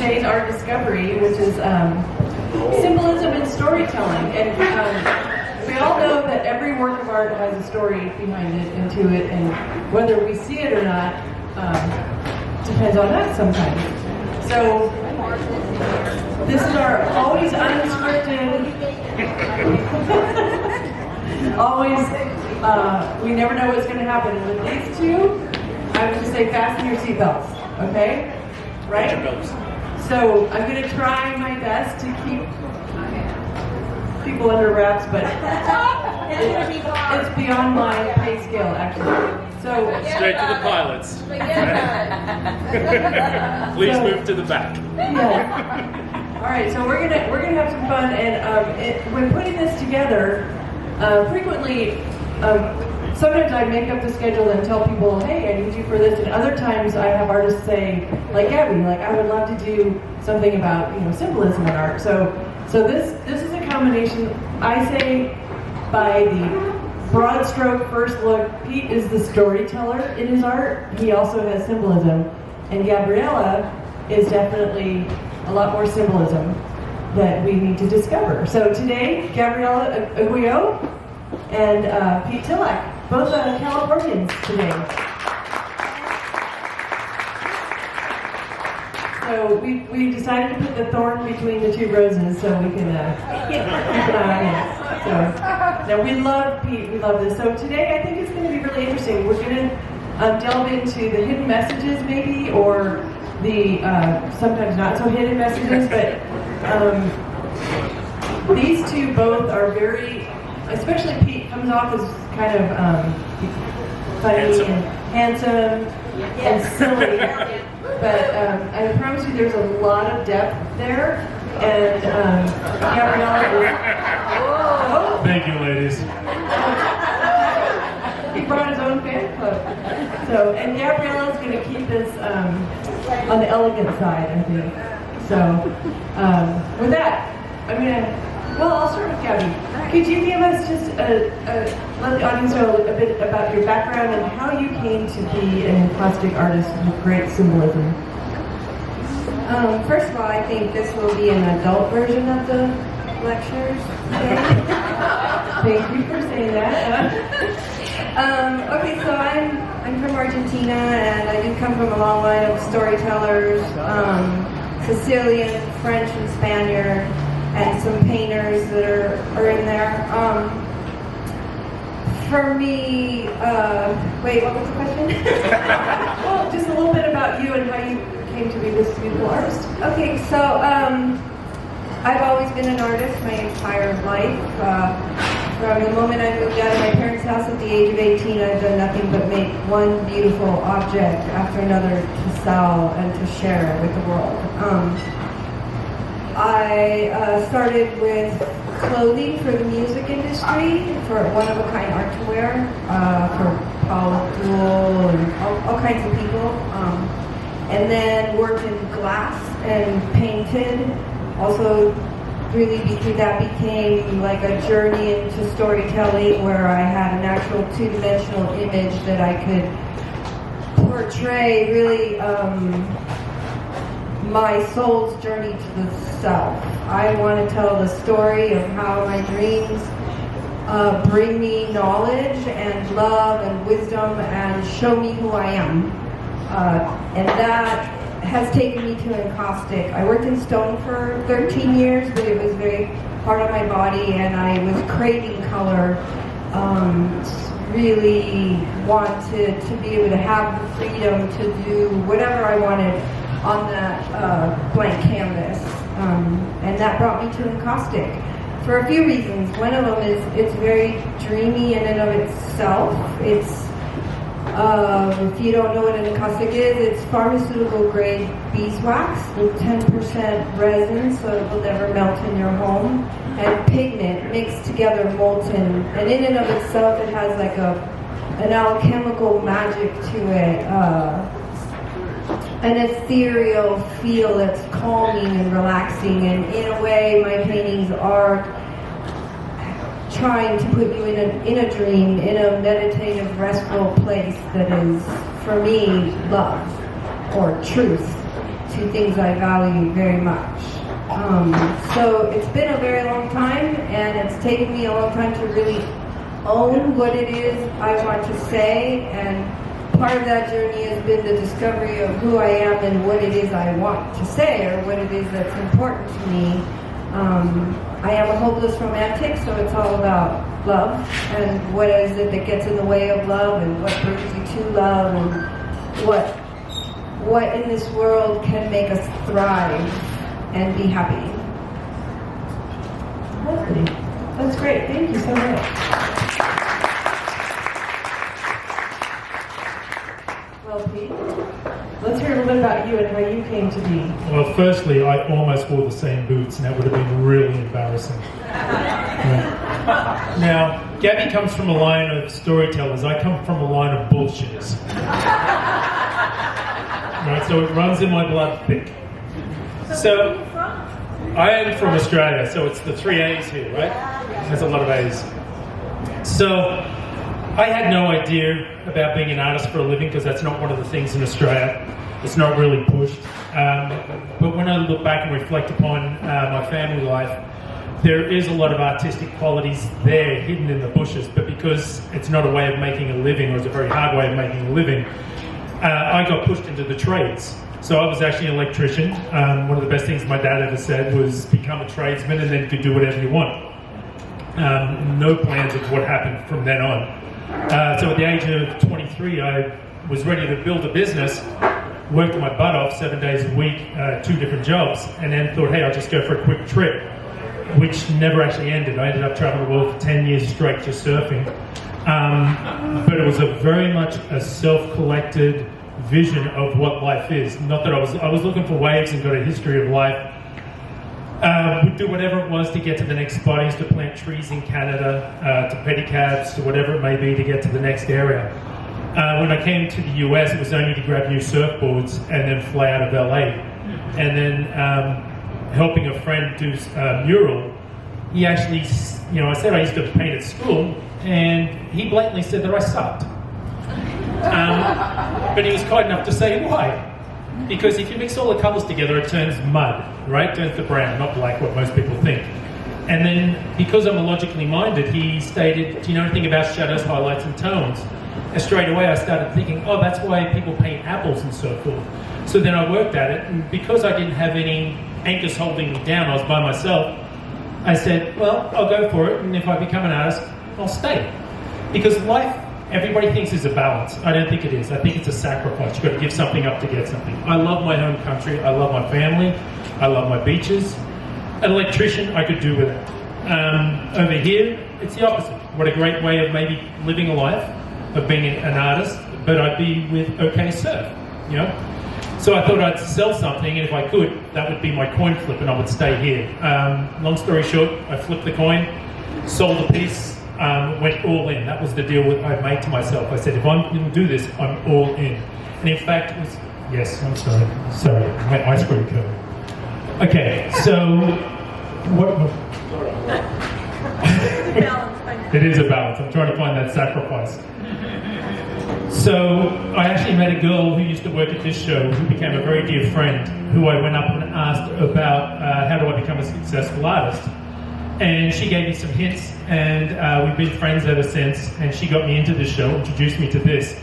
today's art discovery, which is symbolism in storytelling. And we all know that every work of art has a story behind it and to it, and whether we see it or not depends on us sometimes. So this is our always unscripted, always, we never know what's going to happen. With these two, I would just say fasten your seatbelts, okay? Right? So I'm going to try my best to keep people under wraps, but it's beyond my pay scale, actually. So straight to the pilots. Please move to the back. Yeah. All right, so we're gonna have some fun, and when putting this together, frequently, sometimes I make up the schedule and tell people, hey, I need you for this, and other times I have artists say, like Gabby, like I would love to do something about symbolism in art. So this is a combination. I say by the broad stroke first look, Pete is the storyteller in his art. He also has symbolism, and Gabriela is definitely a lot more symbolism that we need to discover. So today, Gabriela Aguilo and Pete Tillack, both Californians today. So we decided to put the thorn between the two roses so we can keep an eye on it. So now we love Pete, we love this. So today I think it's going to be really interesting. We're going to delve into the hidden messages maybe, or the sometimes not so hidden messages, but these two both are very, especially Pete comes off as kind of funny and handsome and silly, but I promise you there's a lot of depth there, and Gabriela is... Thank you, ladies. He brought his own fan club. So, and Gabriela is going to keep this on the elegant side, I think. So, with that, I'll start with Gabby. Could you give us just let the audience know a bit about your background and how you came to be an plastic artist with great symbolism? First of all, I think this will be an adult version of the lectures today. Thank you for saying that. Okay, so I'm from Argentina, and I do come from a long line of storytellers, Sicilian, French, and Spaniard, and some painters that are in there. For me, wait, what was the question? Well, just a little bit about you and how you came to be this beautiful artist. Okay, so I've always been an artist my entire life. From the moment I moved out of my parents' house at the age of 18, I've done nothing but make one beautiful object after another to sell and to share with the world. I started with clothing for the music industry, for one-of-a-kind art to wear, for Paul Abdul and all kinds of people. And then worked in glass and painted. Also, really that became like a journey into storytelling where I had an actual two-dimensional image that I could portray really my soul's journey to the self. I want to tell the story of how my dreams bring me knowledge and love and wisdom and show me who I am. And that has taken me to encaustic. I worked in stone for 13 years, but it was very hard on my body, and I was craving color. Really wanted to be able to have the freedom to do whatever I wanted on that blank canvas. And that brought me to encaustic for a few reasons. One of them is it's very dreamy in and of itself. It's if you don't know what an encaustic is, it's pharmaceutical grade beeswax with 10% resin, so it will never melt in your home, and pigment mixed together, molten. And in and of itself, it has like an alchemical magic to it, an ethereal feel that's calming and relaxing. And in a way, my paintings are trying to put you in a dream, in a meditative, restful place that is, for me, love or truth. two things I value very much. So it's been a very long time, and it's taken me a long time to really own what it is I want to say, and part of that journey has been the discovery of who I am and what it is I want to say, or what it is that's important to me. I am a hopeless romantic, so it's all about love, and what is it that gets in the way of love, and what brings you to love, and what in this world can make us thrive and be happy. Lovely. That's great. Thank you so much. Well, Pete, let's hear a little bit about you and how you came to be. Well, firstly, I almost wore the same boots, and that would have been really embarrassing. Yeah. Now, Gabby comes from a line of storytellers. I come from a line of bullshitters. Right, so it runs in my blood thick. So, I am from Australia, so it's the 3 A's here, right? There's a lot of A's. So, I had no idea about being an artist for a living, because that's not one of the things in Australia. It's not really pushed. But when I look back and reflect upon my family life, there is a lot of artistic qualities there hidden in the bushes, but because it's not a way of making a living, or it's a very hard way of making a living, I got pushed into the trades. So I was actually an electrician. One of the best things my dad ever said was become a tradesman and then you could do whatever you want. No plans of what happened from then on. So at the age of 23, I was ready to build a business, worked my butt off 7 days a week, 2 different jobs, and then thought, hey, I'll just go for a quick trip, which never actually ended. I ended up traveling the world for 10 years straight just surfing. But it was very much a self-collected vision of what life is. Not that I was looking for waves and got a history of life. Would do whatever it was to get to the next spot. I used to plant trees in Canada, to pedicabs, to whatever it may be to get to the next area. When I came to the US, it was only to grab new surfboards and then fly out of LA. And then helping a friend do a mural, he actually, I said I used to paint at school, and he blatantly said that I sucked. But he was kind enough to say why. Because if you mix all the colours together, it turns mud, right? It turns to brown, not black, what most people think. And then, because I'm logically minded, he stated, do you know anything about shadows, highlights, and tones? And straight away I started thinking, oh, that's why people paint apples and so forth. So then I worked at it, and because I didn't have any anchors holding me down, I was by myself, I said, well, I'll go for it, and if I become an artist, I'll stay. Because life, everybody thinks is a balance. I don't think it is. I think it's a sacrifice. You've got to give something up to get something. I love my home country. I love my family. I love my beaches. An electrician, I could do with it. Over here, it's the opposite. What a great way of maybe living a life, of being an artist, but I'd be with OK Surf, So I thought I'd sell something, and if I could, that would be my coin flip, and I would stay here. Long story short, I flipped the coin, sold a piece, went all in. That was the deal I made to myself. I said, if I'm going to do this, I'm all in. And in fact, it was... Yes, I'm sorry. My ice cream cone. Okay, so... It is a balance. I'm trying to find that sacrifice. So I actually met a girl who used to work at this show, who became a very dear friend, who I went up and asked about how do I become a successful artist. And she gave me some hints, and we've been friends ever since, and she got me into this show, introduced me to this.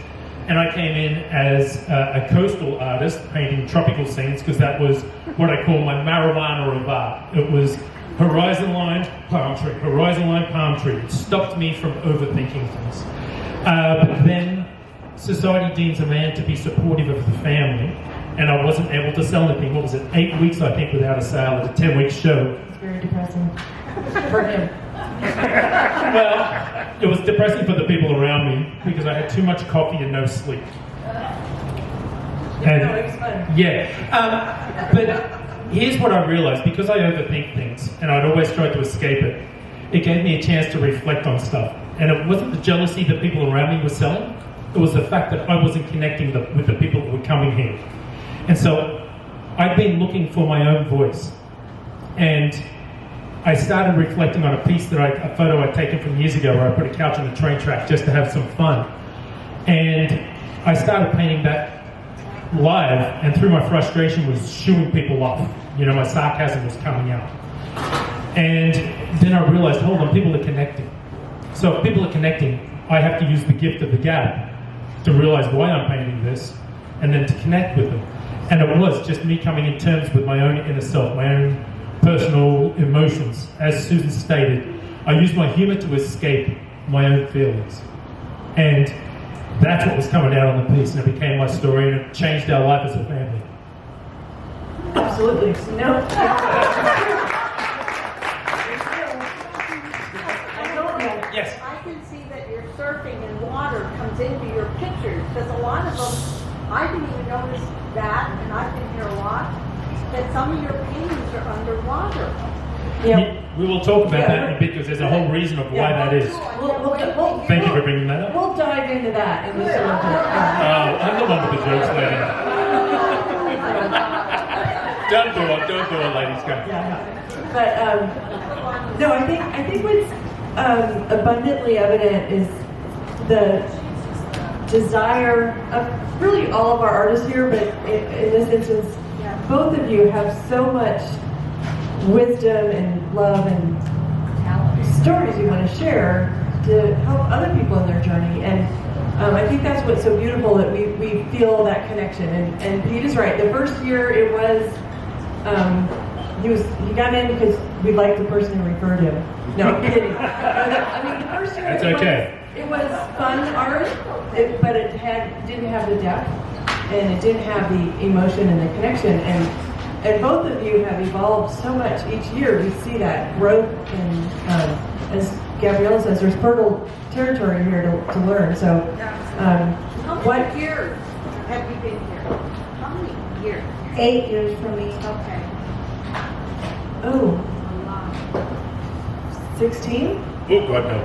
And I came in as a coastal artist, painting tropical scenes, because that was what I call my marijuana of art. It was horizon line, palm tree, horizon line, palm tree. It stopped me from overthinking things. But then society deems a man to be supportive of the family, and I wasn't able to sell anything. What was it, 8 weeks, I think, without a sale at a 10-week show. It's very depressing for him. Well, it was depressing for the people around me because I had too much coffee and no sleep. Yeah, no, it was fun. Yeah. But here's what I realized. Because I overthink things and I'd always try to escape it, it gave me a chance to reflect on stuff. And it wasn't the jealousy that people around me were selling. It was the fact that I wasn't connecting with the people who were coming here. And so I'd been looking for my own voice. And I started reflecting on a photo I'd taken from years ago where I put a couch on the train track just to have some fun. And I started painting that live, and through my frustration was shooing people off. You know, my sarcasm was coming out. And then I realized, hold on, people are connecting. So if people are connecting, I have to use the gift of the gap to realize why I'm painting this, and then to connect with them. And it was just me coming in terms with my own inner self, my own personal emotions. As Susan stated, I used my humor to escape my own feelings. And that's what was coming out on the piece, and it became my story, and it changed our life as a family. Absolutely. No. Yes. I can see that your surfing and water comes into your pictures, because a lot of them, I didn't even notice that, and I've been here a lot, that some of your paintings are underwater. Yeah. We will talk about that in a bit, because there's a whole reason of why that is. Thank you for bringing that up. We'll dive into that in just a little bit. I'm the one with the jokes, lady. Don't do it, ladies. Go. Yeah. But no, I think what's abundantly evident is the desire of really all of our artists here, but in this instance, both of you have so much wisdom and love and stories you want to share to help other people in their journey. And I think that's what's so beautiful, that we feel that connection. And Pete is right. The first year it was, he got in because we liked the person who referred him. No, I'm kidding. I mean, the first year That's okay. It was fun art, but it didn't have the depth, and it didn't have the emotion and the connection. And both of you have evolved so much each year. We see that growth, and as Gabriela says, there's fertile territory here to learn. So, How many years have you been here? How many years? 8 years for me. Okay. Oh, A lot. 16? Oh, God, no.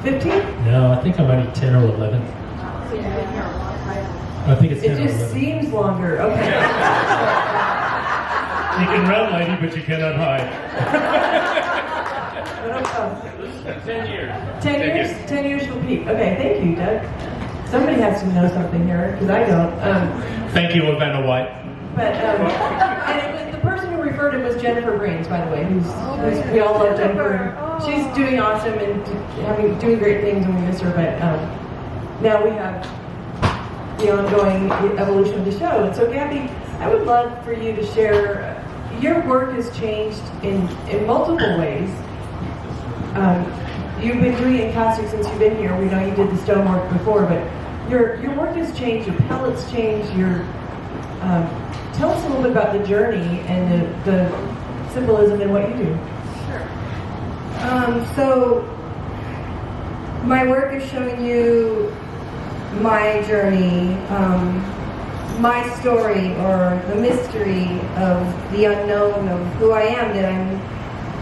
15? No, I think I'm only 10 or 11. So you've been here a long time. I think it's 10 It or just 11. seems longer. Okay. You can run, lady, but you cannot hide. But I'm 10 years. 10 years? 10 years for Pete. Okay, thank you, Doug. Somebody has to know something here, because I don't. Thank you, Vanna White. But and it was, the person who referred it was Jennifer Brains, by the way, who's we all love Jennifer. She's doing awesome and doing great things, and we miss her. But now we have the ongoing evolution of the show. And so, Gabby, I would love for you to share. Your work has changed in multiple ways. You've been doing encaustic since you've been here. We know you did the stonework before, but your work has changed. Your palettes changed. Tell us a little bit about the journey and the symbolism in what you do. So my work is showing you my journey, my story, or the mystery of the unknown of who I am, that I'm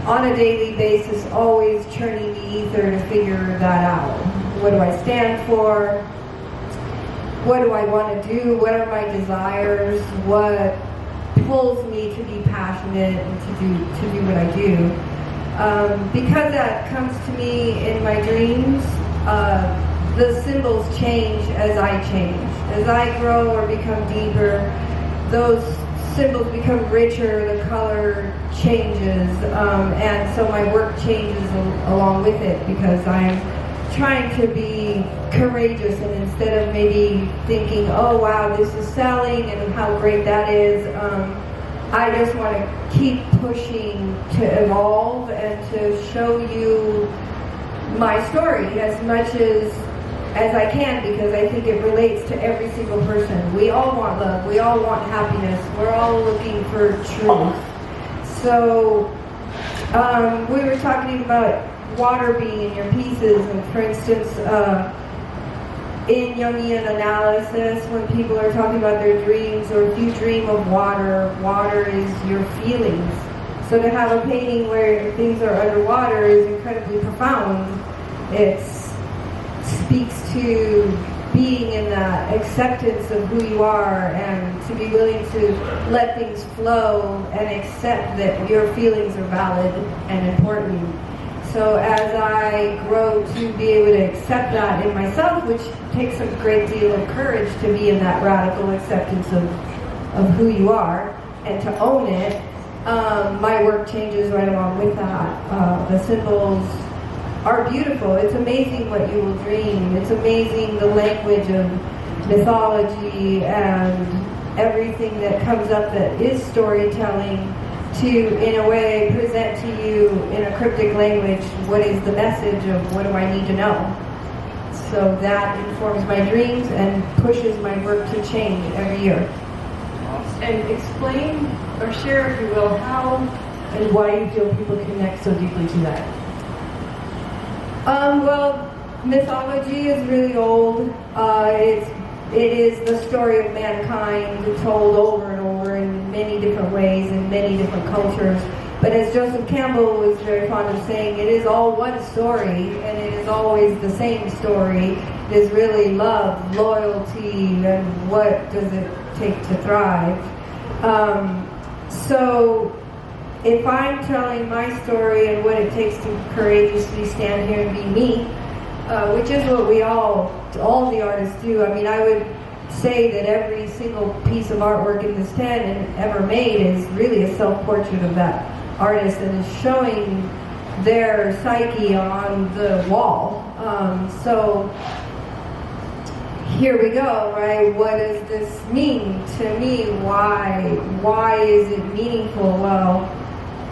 on a daily basis always churning the ether to figure that out. What do I stand for? What do I want to do? What are my desires? What pulls me to be passionate and to do what I do? Because that comes to me in my dreams, the symbols change as I change. As I grow or become deeper, those symbols become richer, the color changes, and so my work changes along with it, because I'm trying to be courageous, and instead of maybe thinking, oh wow, this is selling and how great that is, I just want to keep pushing to evolve and to show you my story as much as I can, because I think it relates to every single person. We all want love, we all want happiness, we're all looking for truth. So we were talking about water being in your pieces, and for instance, in Jungian analysis, when people are talking about their dreams, or if you dream of water, water is your feelings. So to have a painting where things are underwater is incredibly profound. It speaks to being in that acceptance of who you are, and to be willing to let things flow and accept that your feelings are valid and important. so as I grow to be able to accept that in myself, which takes a great deal of courage to be in that radical acceptance of who you are and to own it, my work changes right along with that. The symbols are beautiful. It's amazing what you will dream. It's amazing the language of mythology and everything that comes up that is storytelling to, in a way, present to you in a cryptic language what is the message of what do I need to know. So that informs my dreams and pushes my work to change every year. And explain or share, if you will, how and why you feel people connect so deeply to that. Well, mythology is really old. It is the story of mankind told over and over in many different ways in many different cultures. But as Joseph Campbell was very fond of saying, it is all one story, and it is always the same story. It is really love, loyalty, and what does it take to thrive. So if I'm telling my story and what it takes to courageously stand here and be me, which is what we all the artists do. I mean, I would say that every single piece of artwork in this tent and ever made is really a self-portrait of that artist and is showing their psyche on the wall. So here we go, right? What does this mean to me? Why is it meaningful? Well,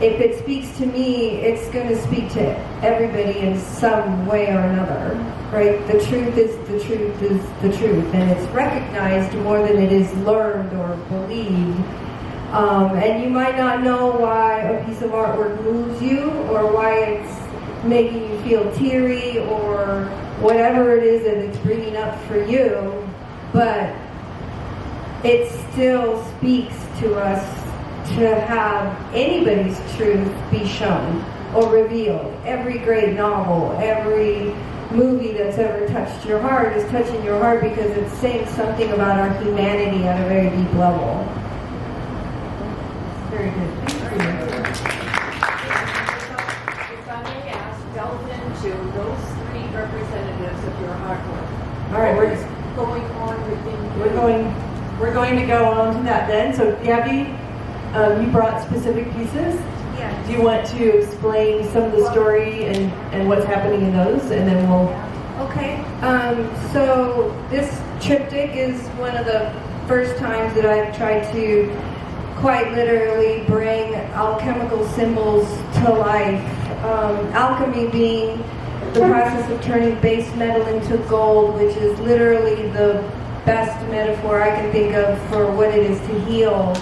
if it speaks to me, it's going to speak to everybody in some way or another, right? The truth is the truth is the truth, and it's recognized more than it is learned or believed. And you might not know why a piece of artwork moves you, or why it's making you feel teary, or whatever it is that it's bringing up for you, but it still speaks to us to have anybody's truth be shown or revealed. Every great novel, every movie that's ever touched your heart is touching your heart because it's saying something about our humanity at a very deep level. Very good. Thank you. If I may ask, delve into those three representatives of your artwork. All right, What is going on within you? we're going to go on to that then. So Gabby, you brought specific pieces. Yeah. Do you want to explain some of the story and what's happening in those, and then we'll... Okay, so this triptych is one of the first times that I've tried to quite literally bring alchemical symbols to life. Alchemy being the process of turning base metal into gold, which is literally the best metaphor I can think of for what it is to heal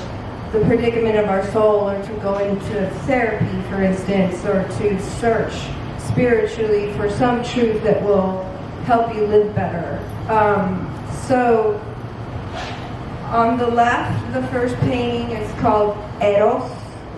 the predicament of our soul, or to go into therapy, for instance, or to search spiritually for some truth that will help you live better. So on the left, the first painting is called Eros,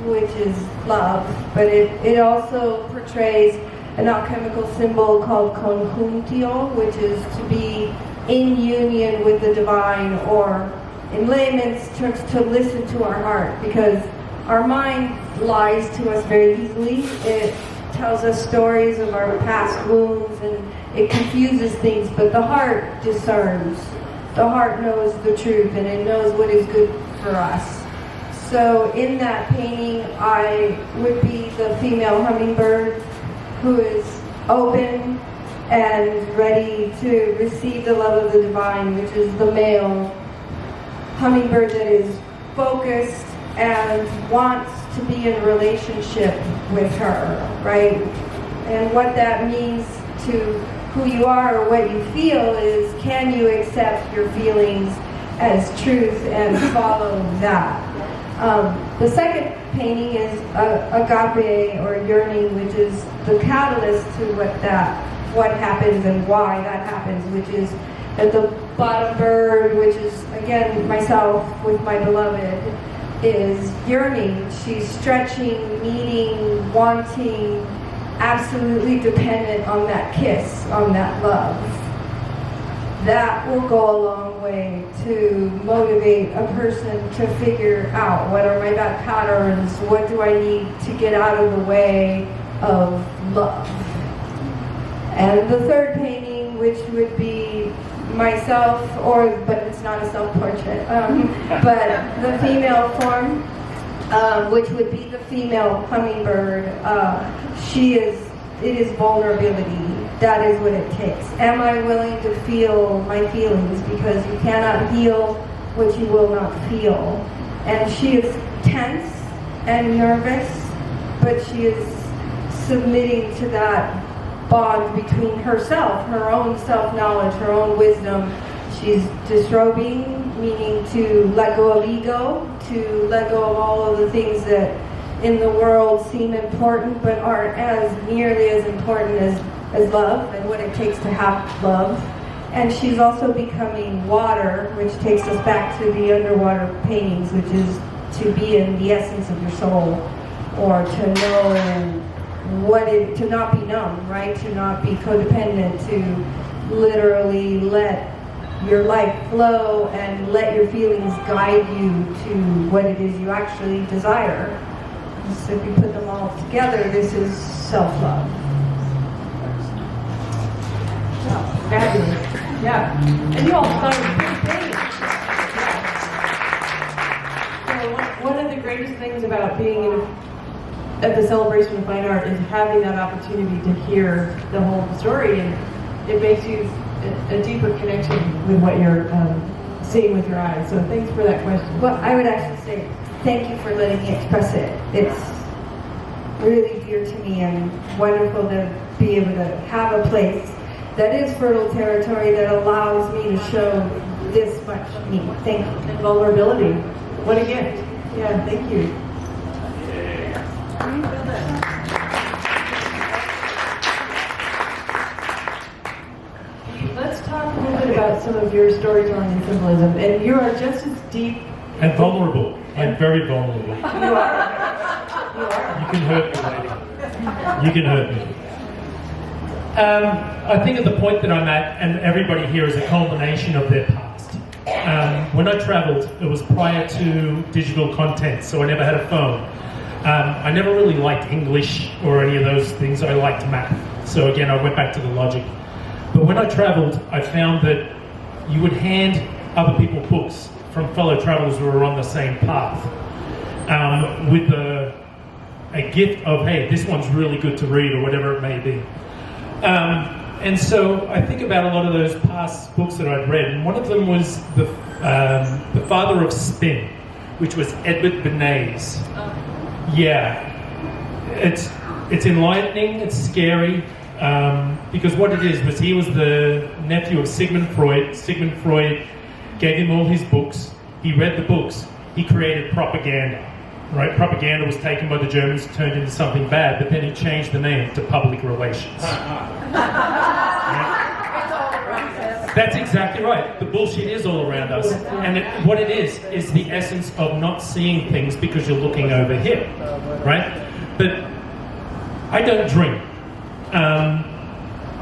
which is love, but it also portrays an alchemical symbol called conjuntio, which is to be in union with the divine, or in layman's terms, to listen to our heart, because our mind lies to us very easily. It tells us stories of our past wounds and it confuses things, but the heart discerns. The heart knows the truth and it knows what is good for us. So in that painting, I would be the female hummingbird who is open and ready to receive the love of the divine, which is the male hummingbird that is focused and wants to be in a relationship with her, right? And what that means to who you are or what you feel is, can you accept your feelings as truth and follow that? The second painting is agape, or yearning, which is the catalyst to what happens and why that happens, which is at the bottom bird, which is, again, myself with my beloved, is yearning. She's stretching, needing, wanting, absolutely dependent on that kiss, on that love. That will go a long way to motivate a person to figure out, what are my bad patterns, what do I need to get out of the way of love. And the third painting, which would be myself, but it's not a self-portrait, but the female form, which would be the female hummingbird. It is vulnerability. That is what it takes. Am I willing to feel my feelings? Because you cannot heal what you will not feel. And she is tense and nervous, but she is submitting to that bond between herself, her own self-knowledge, her own wisdom. She's disrobing, meaning to let go of ego, to let go of all of the things that in the world seem important but aren't as nearly as important as love and what it takes to have love. And she's also becoming water, which takes us back to the underwater paintings, which is to be in the essence of your soul, or to know to not be numb, right? To not be codependent, to literally let your life flow and let your feelings guide you to what it is you actually desire. So if you put them all together, this is self-love. Wow, fabulous. Yeah. And you all thought it was pretty great. Yeah. So one of the greatest things about being at the Celebration of Fine Art is having that opportunity to hear the whole story, and it makes you a deeper connection with what you're seeing with your eyes. So thanks for that question. Well, I would actually say thank you for letting me express it. It's really dear to me and wonderful to be able to have a place that is fertile territory that allows me to show this much me. Thank you. And vulnerability. What a gift. Yeah, thank you. Let's talk a little bit about some of your storytelling and symbolism. And you are just as deep. And vulnerable. I'm very vulnerable. You are. You are. You can hurt me, lady. You can hurt me. I think at the point that I'm at, and everybody here is a culmination of their past. When I traveled, it was prior to digital content, so I never had a phone. I never really liked English or any of those things. I liked math. So again, I went back to the logic. But when I traveled, I found that you would hand other people books from fellow travelers who were on the same path, with a gift of, hey, this one's really good to read, or whatever it may be. And so I think about a lot of those past books that I'd read, and one of them was the Father of Spin, which was Edward Bernays. Yeah, it's enlightening, it's scary, because what it is was he was the nephew of Sigmund Freud. Sigmund Freud gave him all his books. He read the books. He created propaganda. Right? Propaganda was taken by the Germans, turned into something bad, but then he changed the name to public relations. That's exactly right. The bullshit is all around us. And what it is the essence of not seeing things because you're looking over here. Right? But I don't dream.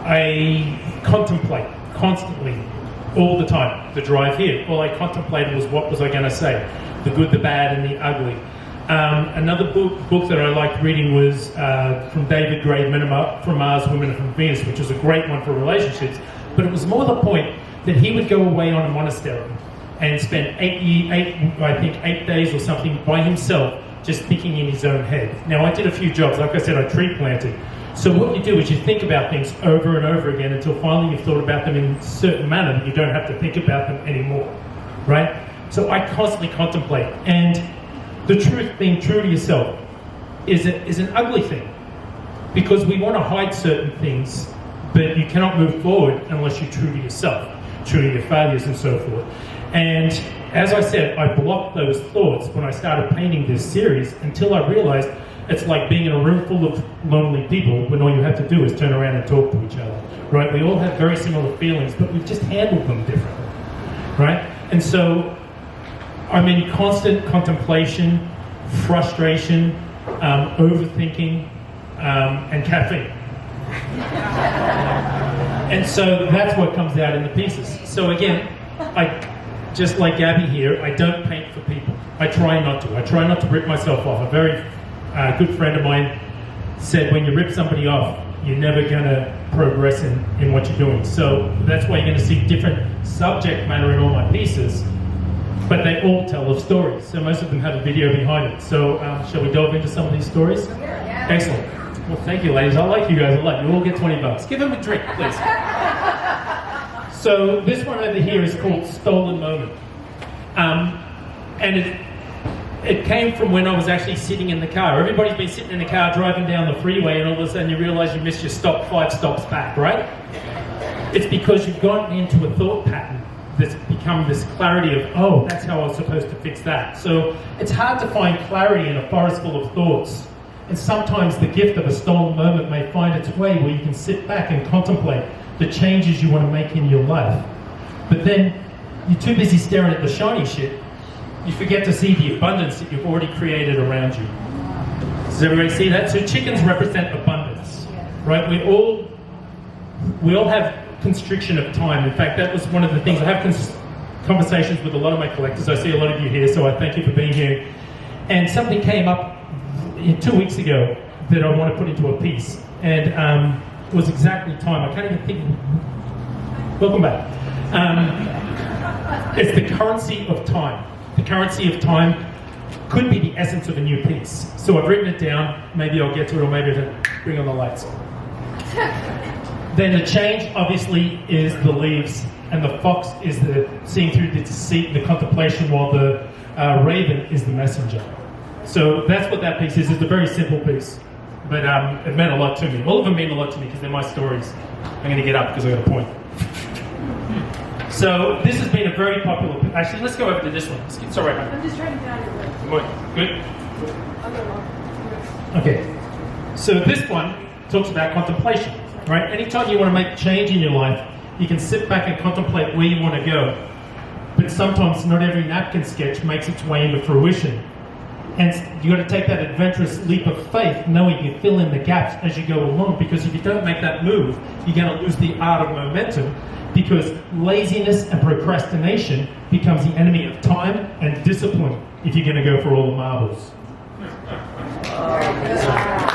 I contemplate constantly, all the time. The drive here, all I contemplated was what was I going to say? The good, the bad, and the ugly. Another book that I liked reading was from David Gray, Men Are from Mars, Women Are from Venus, which was a great one for relationships. But it was more the point that he would go away on a monastery and spend 8 days or something by himself, just thinking in his own head. Now, I did a few jobs. Like I said, I tree planted. So what you do is you think about things over and over again until finally you've thought about them in a certain manner that you don't have to think about them anymore, right? So I constantly contemplate. And the truth, being true to yourself, is an ugly thing, because we want to hide certain things, but you cannot move forward unless you're true to yourself, true to your failures and so forth. And as I said, I blocked those thoughts when I started painting this series until I realized it's like being in a room full of lonely people when all you have to do is turn around and talk to each other, right? We all have very similar feelings, but we've just handled them differently, right? And so I'm in constant contemplation, frustration, overthinking, and caffeine. And so that's what comes out in the pieces. So again, just like Gabby here, I don't paint for people. I try not to. I try not to rip myself off. A very good friend of mine said, when you rip somebody off, you're never going to progress in what you're doing. So that's why you're going to see different subject matter in all my pieces, but they all tell of stories. So most of them have a video behind it. So shall we delve into some of these stories? Yeah. Excellent. Well, thank you, ladies. I like you guys a lot. You all get $20. Give them a drink, please. So this one over here is called Stolen Moment. And it came from when I was actually sitting in the car. Everybody's been sitting in the car driving down the freeway, and all of a sudden you realize you missed your stop 5 stops back, right? It's because you've gotten into a thought pattern that's become this clarity of, oh, that's how I was supposed to fix that. So it's hard to find clarity in a forest full of thoughts. And sometimes the gift of a stolen moment may find its way where you can sit back and contemplate the changes you want to make in your life. But then you're too busy staring at the shiny shit, you forget to see the abundance that you've already created around you. Does everybody see that? So chickens represent abundance, right? We all have constriction of time. In fact, that was one of the things. I have conversations with a lot of my collectors. I see a lot of you here, so I thank you for being here. And something came up 2 weeks ago that I want to put into a piece, and it was exactly time. I can't even think. Welcome back. It's the currency of time. The currency of time could be the essence of a new piece. So I've written it down. Maybe I'll get to it, or maybe I'll bring on the lights. Then the change, obviously, is the leaves, and the fox is the seeing through the deceit, the contemplation, while the raven is the messenger. So that's what that piece is. It's a very simple piece, but it meant a lot to me. All of them mean a lot to me because they're my stories. I'm going to get up because I've got a point. So this has been a very popular. Actually, let's go over to this one. Sorry, I'm just trying to get out of your way. Good. I'll go along. Okay. So this one talks about contemplation, right? Anytime you want to make a change in your life, you can sit back and contemplate where you want to go. But sometimes not every napkin sketch makes its way into fruition. And you've got to take that adventurous leap of faith, knowing you fill in the gaps as you go along, because if you don't make that move, you're going to lose the art of momentum, because laziness and procrastination becomes the enemy of time and discipline if you're going to go for all the marbles.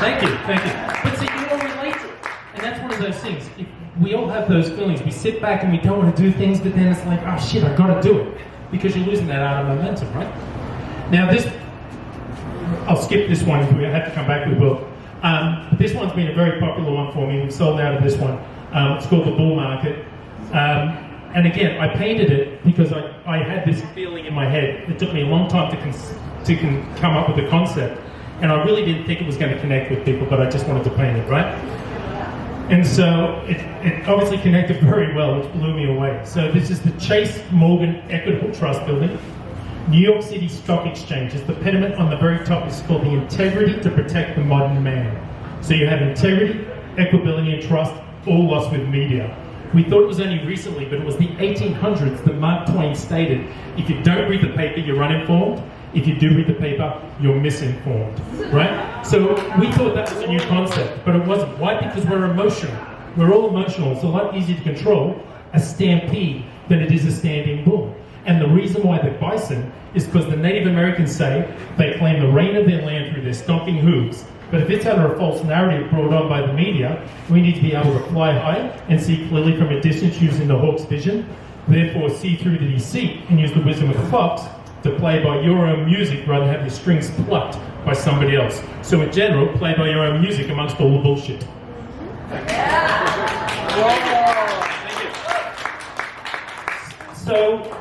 Thank you. But see, you all relate to it. And that's one of those things. We all have those feelings. We sit back and we don't want to do things, but then it's like, oh shit, I've got to do it. Because you're losing that art of momentum, right? Now I'll skip this one if we have to come back, we will. But this one's been a very popular one for me. We've sold out of this one. It's called The Bull Market. And again, I painted it because I had this feeling in my head. It took me a long time to come up with the concept. And I really didn't think it was going to connect with people, but I just wanted to paint it, right? And so it obviously connected very well, which blew me away. So this is the Chase Morgan Equitable Trust Building. New York City Stock Exchange. The pediment on the very top is called the integrity to protect the modern man. So you have integrity, equability, and trust, all lost with media. We thought it was only recently, but it was the 1800s that Mark Twain stated, if you don't read the paper, you're uninformed. If you do read the paper, you're misinformed, right? So we thought that was a new concept, but it wasn't. Why? Because we're emotional. We're all emotional. It's a lot easier to control a stampede than it is a standing bull. And the reason why they're bison is because the Native Americans say they claim the reign of their land through their stomping hooves. But if it's under a false narrative brought on by the media, we need to be able to fly high and see clearly from a distance using the hawk's vision, therefore see through the deceit and use the wisdom of the fox to play by your own music rather than have your strings plucked by somebody else. So in general, play by your own music amongst all the bullshit. So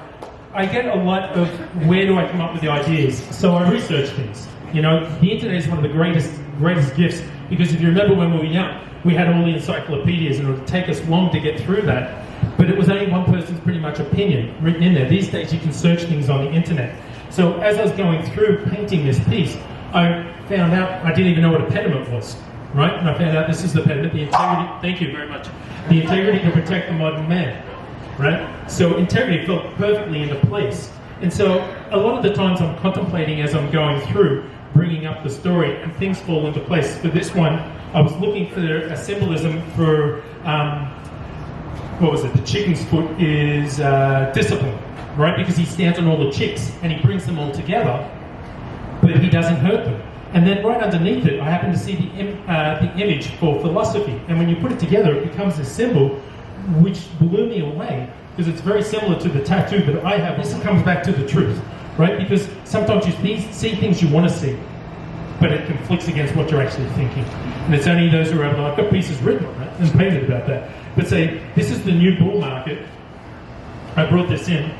I get a lot of where do I come up with the ideas. So I research things. You know, the internet is one of the greatest gifts, because if you remember when we were young, we had all the encyclopedias and it would take us long to get through that. But it was only one person's pretty much opinion written in there. These days you can search things on the internet. So as I was going through painting this piece, I found out I didn't even know what a pediment was, right? And I found out this is the pediment, the integrity, thank you very much. The integrity to protect the modern man, right? So integrity fell perfectly into place. And so a lot of the times I'm contemplating as I'm going through, bringing up the story, and things fall into place. For this one, I was looking for a symbolism for, what was it? The chicken's foot is discipline, right? Because he stands on all the chicks and he brings them all together, but he doesn't hurt them. And then right underneath it, I happen to see the image for philosophy. And when you put it together, it becomes a symbol which blew me away, because it's very similar to the tattoo that I have. This comes back to the truth, right? Because sometimes you see things you want to see, but it conflicts against what you're actually thinking. And it's only those who are able to, I've got pieces written on it and painted about that. But say, this is the new bull market. I brought this in.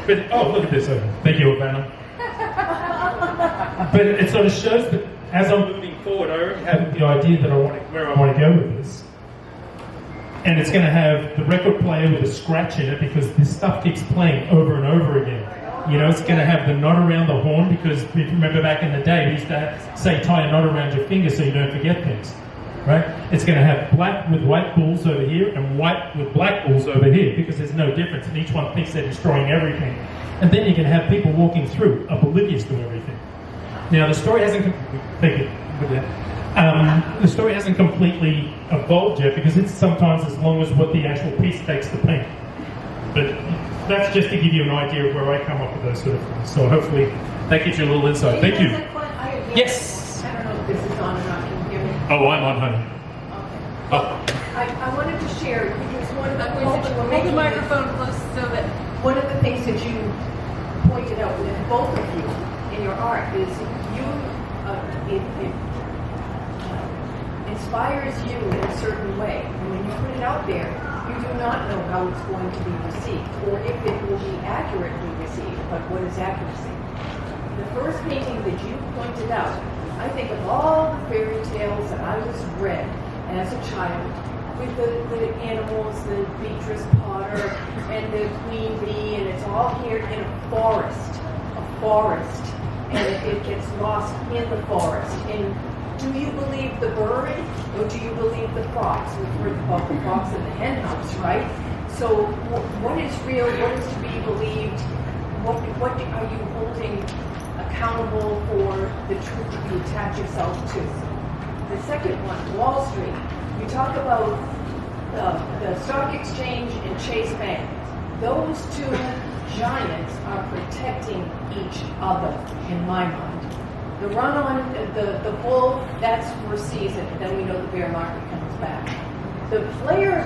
But, oh, look at this. Thank you, Ivana. But it sort of shows that as I'm moving forward, I already have the idea that where I want to go with this. And it's going to have the record player with a scratch in it, because this stuff keeps playing over and over again. You know, it's going to have the knot around the horn, because if you remember back in the day, we used to say tie a knot around your finger so you don't forget things. Right? It's going to have black with white bulls over here and white with black bulls over here, because there's no difference, and each one thinks they're destroying everything. And then you're going to have people walking through, oblivious to everything. Now, the story hasn't... Thank you. The story hasn't completely evolved yet, because it's sometimes as long as what the actual piece takes to paint. But that's just to give you an idea of where I come up with those sort of things. So hopefully that gives you a little insight. Thank you. Yes. I don't know if this is on or not. Can you hear me? Oh, I'm on, honey. Okay. Oh. I wanted to share, because one of the Make the microphone close so that one of the things that you pointed out with both of you in your art is it inspires you in a certain way. And when you put it out there, you do not know how it's going to be received, or if it will be accurately received. But what is accuracy? The first painting that you pointed out, I think of all the fairy tales that I was read as a child, with the animals, the Beatrice Potter and the Queen Bee, and it's all here in a forest, and it gets lost in the forest. And do you believe the bird, or do you believe the fox? We've heard about the fox in the hen house, right? So what is real? What is to be believed? What are you holding accountable for the truth that you attach yourself to? The second one, Wall Street. You talk about the stock exchange and Chase Bank. Those two giants are protecting each other, in my mind. The run on the bull, that's for a season, and then we know the bear market comes back. The player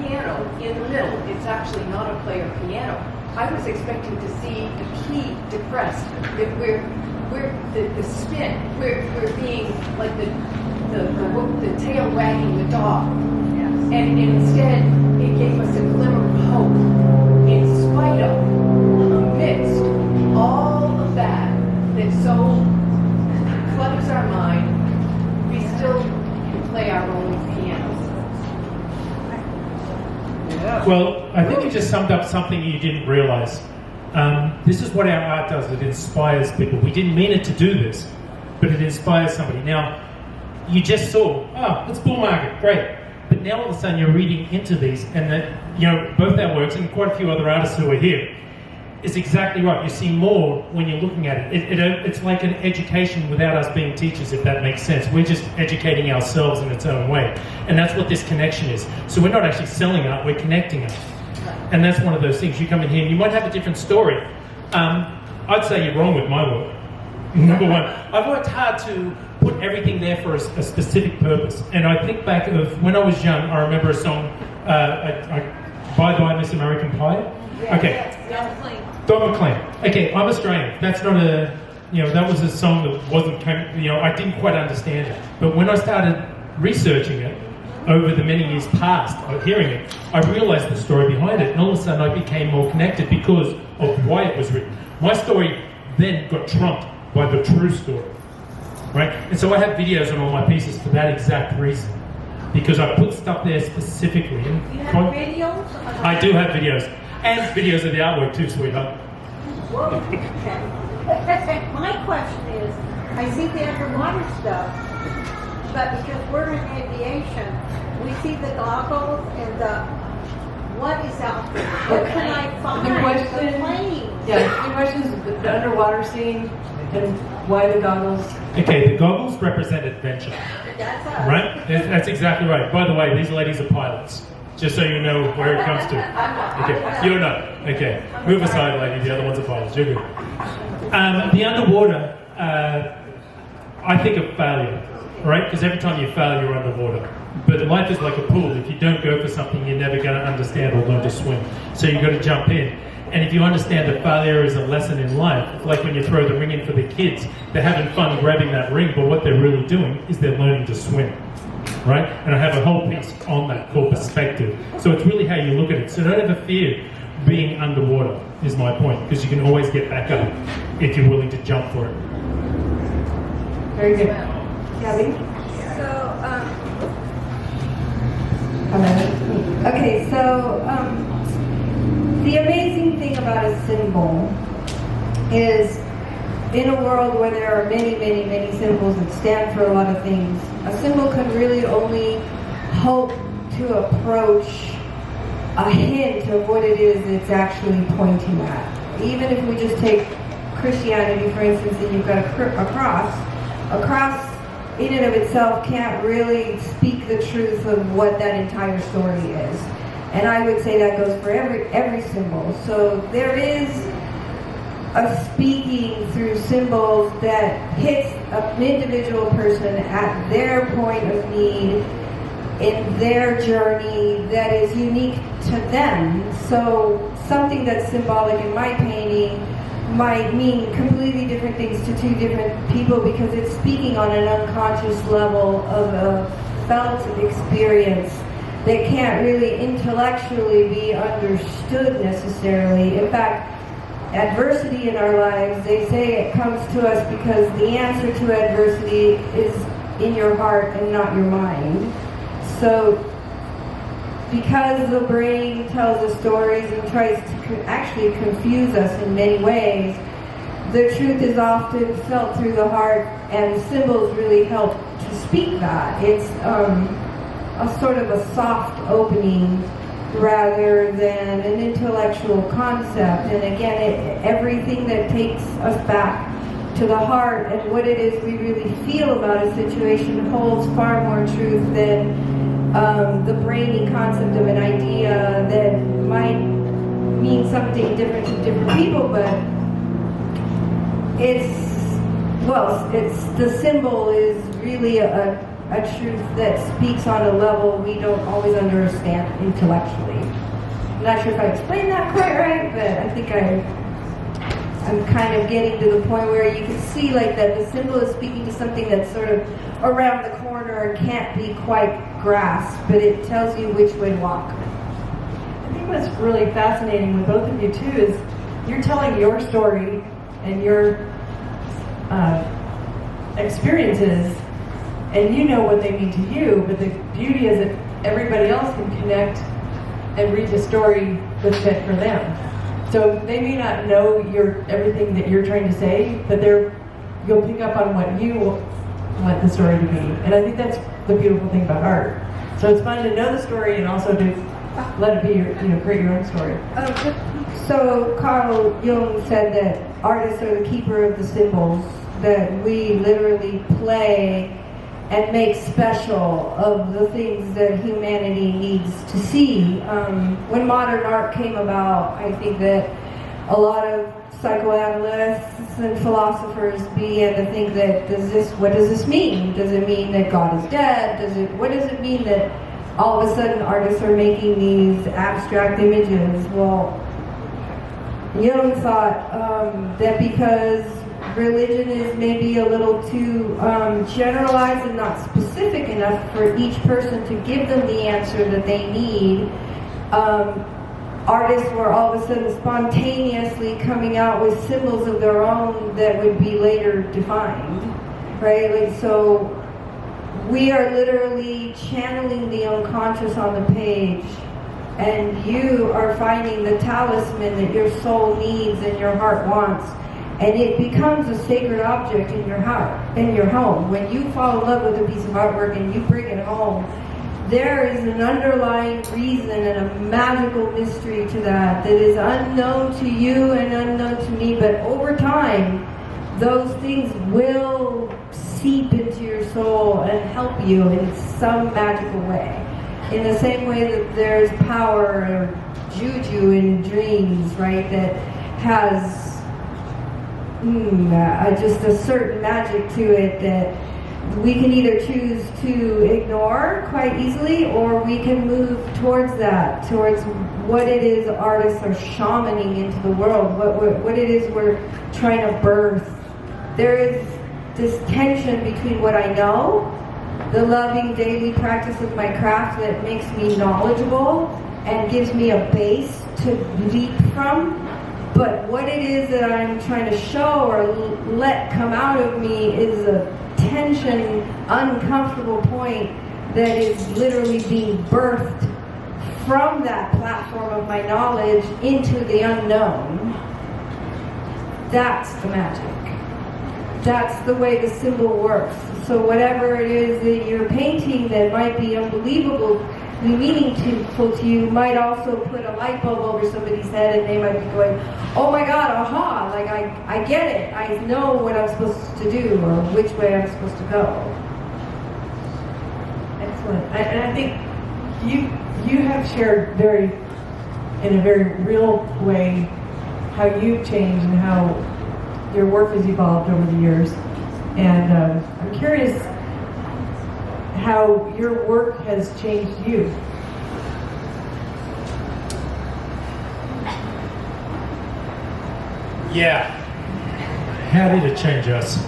piano in the middle, it's actually not a player piano. I was expecting to see the key depressed, that we're the spin, we're being like the tail wagging the dog. Yes. And instead, it gave us a glimmer of hope, in spite of, amidst all of that so clutters our mind, we still can play our own pianos. yeah. Well, I think you just summed up something you didn't realize. This is what our art does. It inspires people. We didn't mean it to do this, but it inspires somebody. Now, you just saw, oh, it's bull market, great. But now all of a sudden you're reading into these, and that, you know, both our works and quite a few other artists who are here, is exactly right. You see more when you're looking at it. It's like an education without us being teachers, if that makes sense. We're just educating ourselves in its own way. And that's what this connection is. So we're not actually selling art, we're connecting art. And that's one of those things. You come in here and you might have a different story. I'd say you're wrong with my work. Number one, I've worked hard to put everything there for a specific purpose. And I think back of when I was young, I remember a song, Bye Bye Miss American Pie. Okay. Don McLean. Okay, I'm Australian. That's not a, that was a song that wasn't, I didn't quite understand it. But when I started researching it, over the many years past of hearing it, I realized the story behind it, and all of a sudden I became more connected because of why it was written. My story then got trumped by the true story, right? And so I have videos on all my pieces for that exact reason, because I put stuff there specifically. You have videos? I do have videos, and videos of the artwork too, sweetheart. Whoa. My question is, I see the underwater stuff, but because we're in aviation, we see the goggles and what is out there? What can I find? The question, planes. Yeah, the question is the underwater scene and why the goggles. Okay, the goggles represent adventure. That's us. Right? That's exactly right. By the way, these ladies are pilots. Just so you know where it comes to. Okay, you're not. Okay, move aside, lady. The other one's a pause. You're good. The underwater, I think of failure, right? Because every time you fail, you're underwater. But life is like a pool. If you don't go for something, you're never going to understand or learn to swim. So you've got to jump in. And if you understand that failure is a lesson in life, it's like when you throw the ring in for the kids. They're having fun grabbing that ring, but what they're really doing is they're learning to swim. Right? And I have a whole piece on that called perspective. So it's really how you look at it. So don't ever fear being underwater, is my point, because you can always get back up if you're willing to jump for it. Very good. Gabby? So, hello. Okay, so the amazing thing about a symbol is in a world where there are many, many, many symbols that stand for a lot of things, a symbol can really only hope to approach a hint of what it is it's actually pointing at. Even if we just take Christianity, for instance, and you've got a cross in and of itself can't really speak the truth of what that entire story is. And I would say that goes for every symbol. So there is a speaking through symbols that hits an individual person at their point of need in their journey that is unique to them. So something that's symbolic in my painting might mean completely different things to two different people because it's speaking on an unconscious level of a felt experience that can't really intellectually be understood necessarily. In fact, adversity in our lives, they say it comes to us because the answer to adversity is in your heart and not your mind. So, because the brain tells us stories and tries to actually confuse us in many ways, the truth is often felt through the heart, and symbols really help to speak that. It's a sort of a soft opening rather than an intellectual concept. And again, everything that takes us back to the heart and what it is we really feel about a situation holds far more truth than the brainy concept of an idea that might mean something different to different people, but the symbol is really a truth that speaks on a level we don't always understand intellectually. I'm not sure if I explained that quite right, but I think I'm kind of getting to the point where you can see like that the symbol is speaking to something that's sort of around the corner and can't be quite grasped, but it tells you which way to walk. I think what's really fascinating with both of you too is you're telling your story and your experiences, and you know what they mean to you, but the beauty is that everybody else can connect and read the story that's meant for them. So they may not know everything that you're trying to say, but you'll pick up on what you want the story to be. And I think that's the beautiful thing about art. So it's fun to know the story and also to let it be create your own story. So Carl Jung said that artists are the keeper of the symbols, that we literally play and make special of the things that humanity needs to see. When modern art came about, I think that a lot of psychoanalysts and philosophers began to think that what does this mean? Does it mean that God is dead? What does it mean that all of a sudden artists are making these abstract images? Well, Jung thought that because religion is maybe a little too generalized and not specific enough for each person to give them the answer that they need, artists were all of a sudden spontaneously coming out with symbols of their own that would be later defined, right? Like, so we are literally channeling the unconscious on the page, and you are finding the talisman that your soul needs and your heart wants. And it becomes a sacred object in your heart, in your home. When you fall in love with a piece of artwork and you bring it home, there is an underlying reason and a magical mystery to that is unknown to you and unknown to me. But over time, those things will seep into your soul and help you in some magical way. In the same way that there's power or juju in dreams, right, that has just a certain magic to it that we can either choose to ignore quite easily, or we can move towards that, towards what it is artists are shamaning into the world, what it is we're trying to birth. There is this tension between what I know, the loving daily practice of my craft that makes me knowledgeable and gives me a base to leap from, but what it is that I'm trying to show or let come out of me is a tension, uncomfortable point that is literally being birthed from that platform of my knowledge into the unknown. That's the magic. That's the way the symbol works. So whatever it is that you're painting that might be unbelievably meaningful to you might also put a light bulb over somebody's head, and they might be going, oh my God, aha, like I get it. I know what I'm supposed to do or which way I'm supposed to go. Excellent. And I think you have shared in a very real way how you've changed and how your work has evolved over the years. And I'm curious how your work has changed you. Yeah. How did it change us?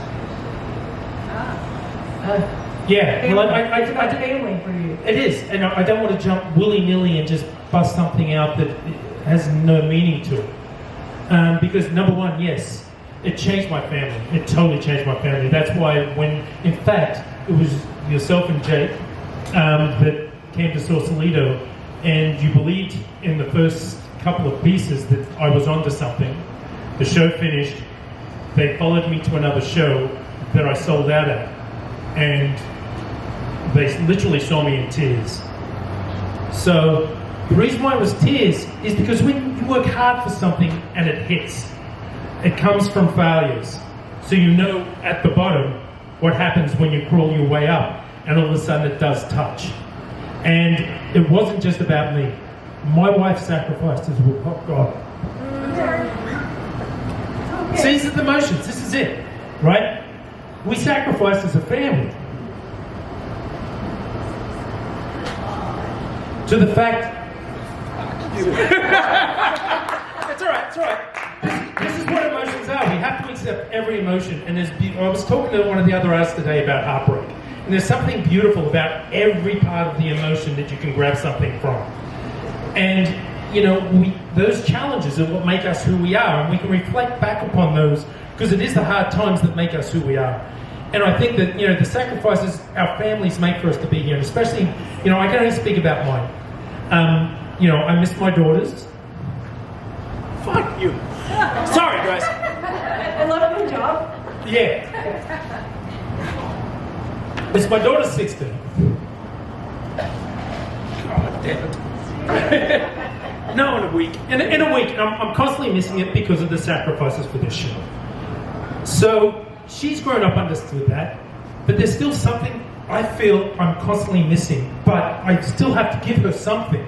Yeah. Well, It's about family for you. it is, and I don't want to jump willy-nilly and just bust something out that has no meaning to it. Because number one, yes, it changed my family. It totally changed my family. That's why in fact, it was yourself and Jake that came to Sausalito, and you believed in the first couple of pieces that I was onto something. The show finished. They followed me to another show that I sold out at, and they literally saw me in tears. So the reason why it was tears is because when you work hard for something and it hits, it comes from failures. So you know at the bottom what happens when you crawl your way up, and all of a sudden it does touch. And it wasn't just about me. My wife sacrificed as well. Oh God. See, these are the emotions. This is it, right? We sacrificed as a family. To the fact... It's all right, it's all right. This is what emotions are. We have to accept every emotion. And I was talking to one of the other artists today about heartbreak. And there's something beautiful about every part of the emotion that you can grab something from. And, you know, those challenges are what make us who we are. And we can reflect back upon those, because it is the hard times that make us who we are. And I think that, you know, the sacrifices our families make for us to be here, and especially, you know, I can only speak about mine. You know, I miss my daughters. Fuck you. Sorry, guys. I love your job. Yeah. It's my daughter's 16. God damn it. No, in a week. In a week. I'm constantly missing it because of the sacrifices for this show. So she's grown up, understood that, but there's still something I feel I'm constantly missing, but I still have to give her something.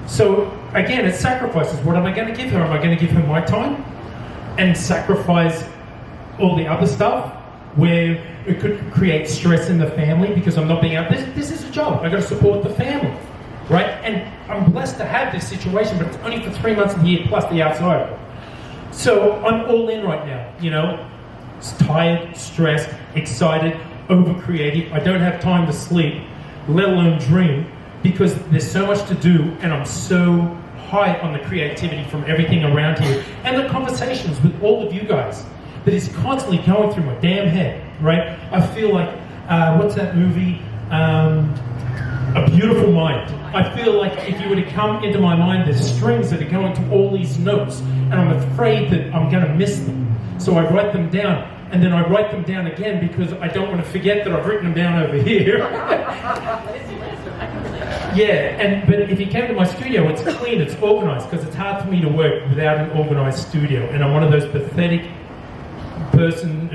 So again, it's sacrifices. What am I going to give her? Am I going to give her my time and sacrifice all the other stuff where it could create stress in the family because I'm not being out? This is a job. I got to support the family, right? And I'm blessed to have this situation, but it's only for 3 months a year plus the outside. So I'm all in right now, you know. Tired, stressed, excited, over-creative. I don't have time to sleep, let alone dream, because there's so much to do, and I'm so high on the creativity from everything around here, and the conversations with all of you guys that is constantly going through my damn head, right? I feel like, what's that movie? A Beautiful Mind. I feel like if you were to come into my mind, there's strings that are going to all these notes, and I'm afraid that I'm going to miss them. So I write them down, and then I write them down again because I don't want to forget that I've written them down over here. Yeah, but if you came to my studio, it's clean, it's organized, because it's hard for me to work without an organized studio, and I'm one of those pathetic person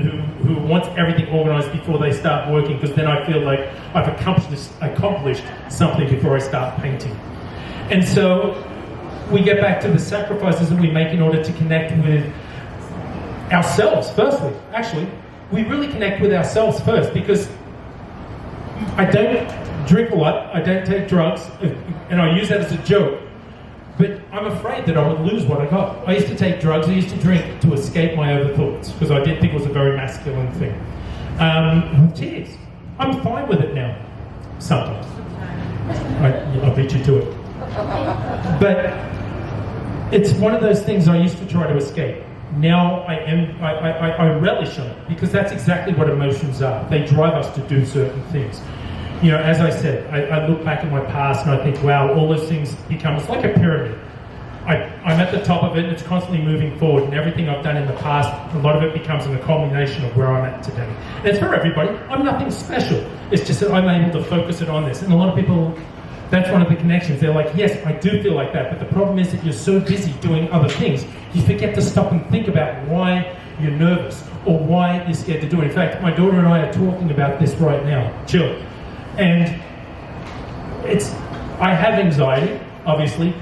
who wants everything organized before they start working, because then I feel like I've accomplished something before I start painting. And so we get back to the sacrifices that we make in order to connect with ourselves firstly. Actually, we really connect with ourselves first, because I don't drink a lot, I don't take drugs, and I use that as a joke, but I'm afraid that I would lose what I got. I used to take drugs, I used to drink to escape my overthoughts, because I did think it was a very masculine thing. With tears. I'm fine with it now, sometimes. I'll beat you to it. But it's one of those things I used to try to escape. Now I relish on it, because that's exactly what emotions are. They drive us to do certain things. You know, as I said, I look back at my past and I think, wow, all those things become, it's like a pyramid. I'm at the top of it and it's constantly moving forward, and everything I've done in the past, a lot of it becomes a culmination of where I'm at today. And it's for everybody. I'm nothing special. It's just that I'm able to focus it on this. And a lot of people, that's one of the connections. They're like, yes, I do feel like that, but the problem is that you're so busy doing other things, you forget to stop and think about why you're nervous or why you're scared to do it. In fact, my daughter and I are talking about this right now. Chill. And I have anxiety, obviously.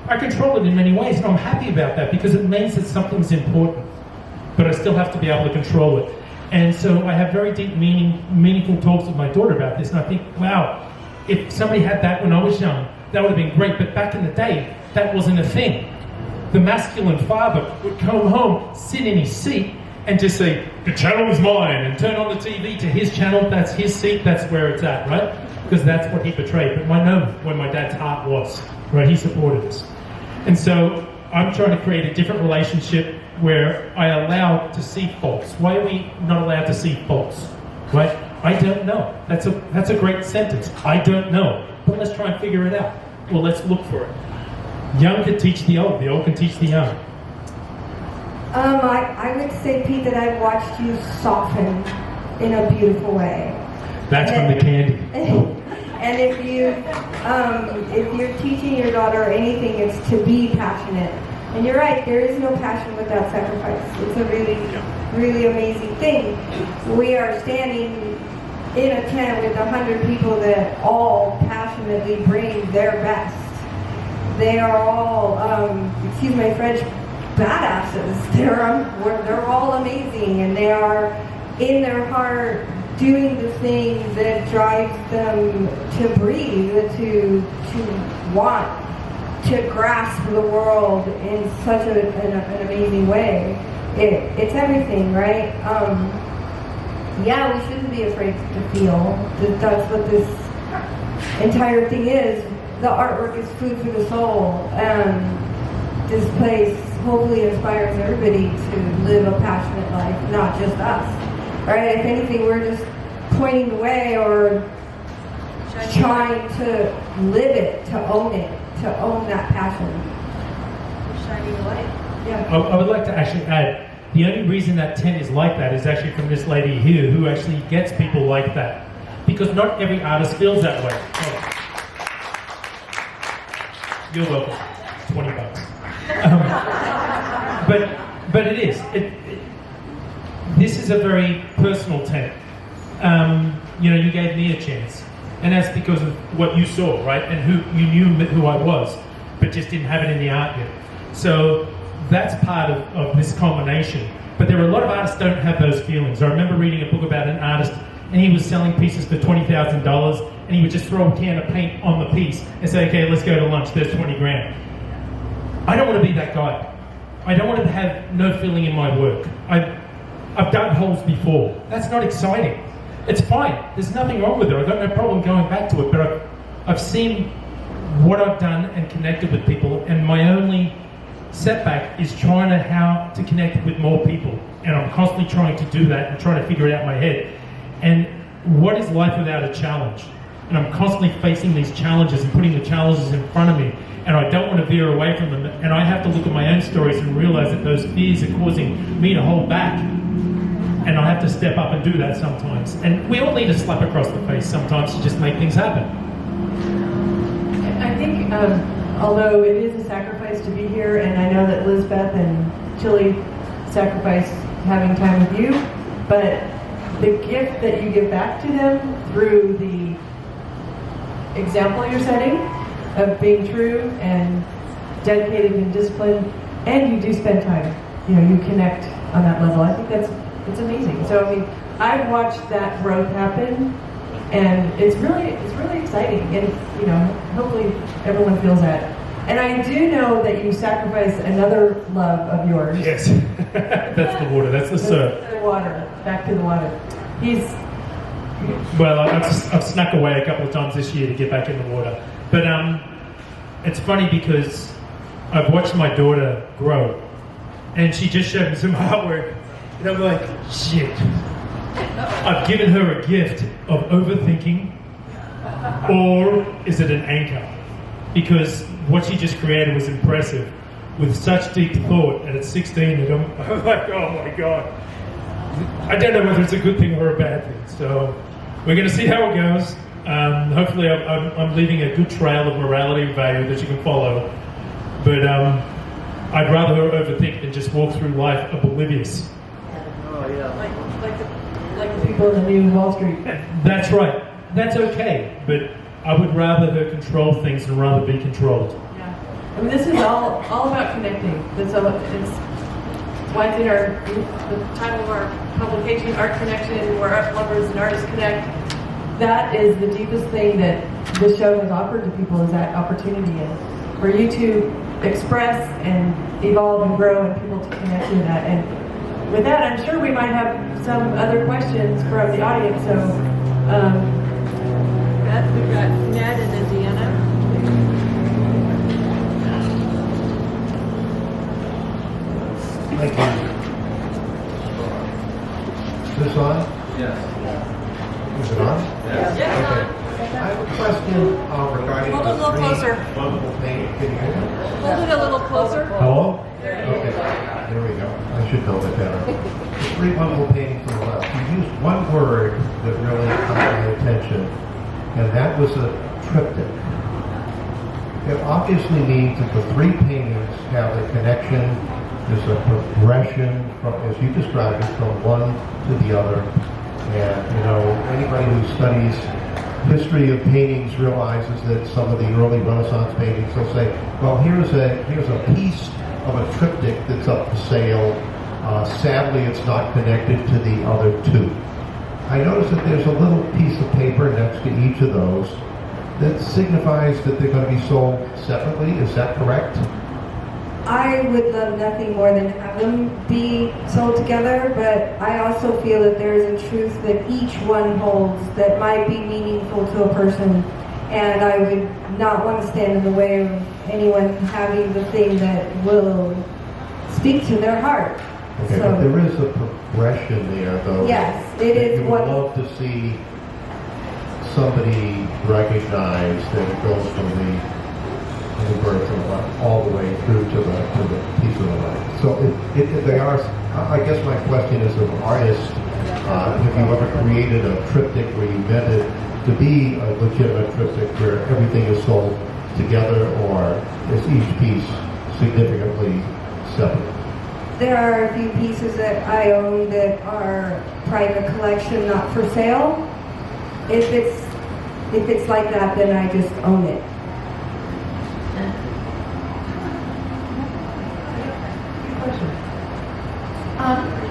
I control it in many ways, and I'm happy about that, because it means that something's important, but I still have to be able to control it. And so I have very deep, meaningful talks with my daughter about this, and I think, wow, if somebody had that when I was young, that would have been great. But back in the day, that wasn't a thing. The masculine father would come home, sit in his seat, and just say, the channel is mine, and turn on the TV to his channel. That's his seat, that's where it's at, right? Because that's what he portrayed. But I know where my dad's heart was, right? He supported us. And so I'm trying to create a different relationship where I allow to see faults. Why are we not allowed to see faults, right? I don't know. That's a great sentence. I don't know. But let's try and figure it out. Well, let's look for it. Young can teach the old can teach the young. I would say, Pete, that I've watched you soften in a beautiful way. That's from the candy. And if you're teaching your daughter anything, it's to be passionate. And you're right, there is no passion without sacrifice. It's a really, really amazing thing. We are standing in a tent with 100 people that all passionately bring their best. They are all, excuse my French, badasses. They're all amazing, and they are in their heart doing the things that drives them to breathe, to want to grasp the world in such an amazing way. It's everything, right? Yeah, we shouldn't be afraid to feel. That's what this entire thing is. The artwork is food for the soul. This place hopefully inspires everybody to live a passionate life, not just us. Right? If anything, we're just pointing the way or trying to live it, to own that passion. Shining the light. Yeah. I would like to actually add, the only reason that tent is like that is actually from this lady here, who actually gets people like that. Because not every artist feels that way. Oh. You're welcome. $20. But it is. This is a very personal tent. You gave me a chance, and that's because of what you saw, right? And who you knew who I was, but just didn't have it in the art yet. So that's part of this combination. But there are a lot of artists don't have those feelings. I remember reading a book about an artist, and he was selling pieces for $20,000, and he would just throw a can of paint on the piece and say, okay, let's go to lunch, there's 20 grand. I don't want to be that guy. I don't want to have no feeling in my work. I've dug holes before. That's not exciting. It's fine. There's nothing wrong with it. I've got no problem going back to it, but I've seen what I've done and connected with people, and my only setback is trying how to connect with more people. And I'm constantly trying to do that and trying to figure it out in my head. And what is life without a challenge? And I'm constantly facing these challenges and putting the challenges in front of me, and I don't want to veer away from them. And I have to look at my own stories and realize that those fears are causing me to hold back. And I have to step up and do that sometimes. And we all need a slap across the face sometimes to just make things happen. I think, although it is a sacrifice to be here, and I know that Lizbeth and Chili sacrificed having time with you, but the gift that you give back to them through the example you're setting of being true and dedicated and disciplined, and you do spend time. You know, you connect on that level. I think it's amazing. So I mean, I've watched that growth happen, and it's really exciting. And you know, hopefully everyone feels that. And I do know that you sacrificed another love of yours. Yes, that's the water. That's the surf. The water. Back to the water. Well, I've snuck away a couple of times this year to get back in the water. But it's funny because I've watched my daughter grow, and she just showed me some artwork, and I'm like, shit. I've given her a gift of overthinking, or is it an anchor? Because what she just created was impressive, with such deep thought, and at 16, and I'm like, oh my god. I don't know whether it's a good thing or a bad thing, so we're going to see how it goes. Hopefully I'm leaving a good trail of morality and value that you can follow, but I'd rather her overthink than just walk through life oblivious. Like the people in the new Wall Street. That's right. That's okay, but I would rather her control things than rather be controlled. Yeah. I mean, this is all about connecting. It's why it's in the title of our publication, Art Connection, where art lovers and artists connect. That is the deepest thing that this show has offered to people, is that opportunity, and for you to express and evolve and grow, and people to connect with that. And with that, I'm sure we might have some other questions from the audience. So, we've got Ned and Indiana. Thank you. Is this on? Yes. Is it on? Yes. Okay. I have a question regarding Hold it a little the closer. bundle paint. Can you hear me? Hold it a little closer. Hello? Okay. There we go. I should know that better. The three bundle paintings on the left. You used one word that really caught my attention, and that was a triptych. It obviously means that the three paintings have a connection. There's a progression, from, as you described it, from one to the other. And, you know, anybody who studies history of paintings realizes that some of the early Renaissance paintings, they'll say, well, here's a piece of a triptych that's up for sale. Sadly, it's not connected to the other two. I noticed that there's a little piece of paper next to each of those that signifies that they're going to be sold separately. Is that correct? I would love nothing more than to have them be sold together, but I also feel that there is a truth that each one holds that might be meaningful to a person, and I would not want to stand in the way of anyone having the thing that will speak to their heart. Okay, So, but there is a progression there, though. yes, it is You would what. love to see somebody recognize that it goes from the birth of life all the way through to the piece of the life. So if they are, I guess my question is, an artist, have you ever created a triptych where you meant it to be a legitimate triptych where everything is sold together, or is each piece significantly separate? There are a few pieces that I own that are private collection, not for sale. If it's like that, then I just own it.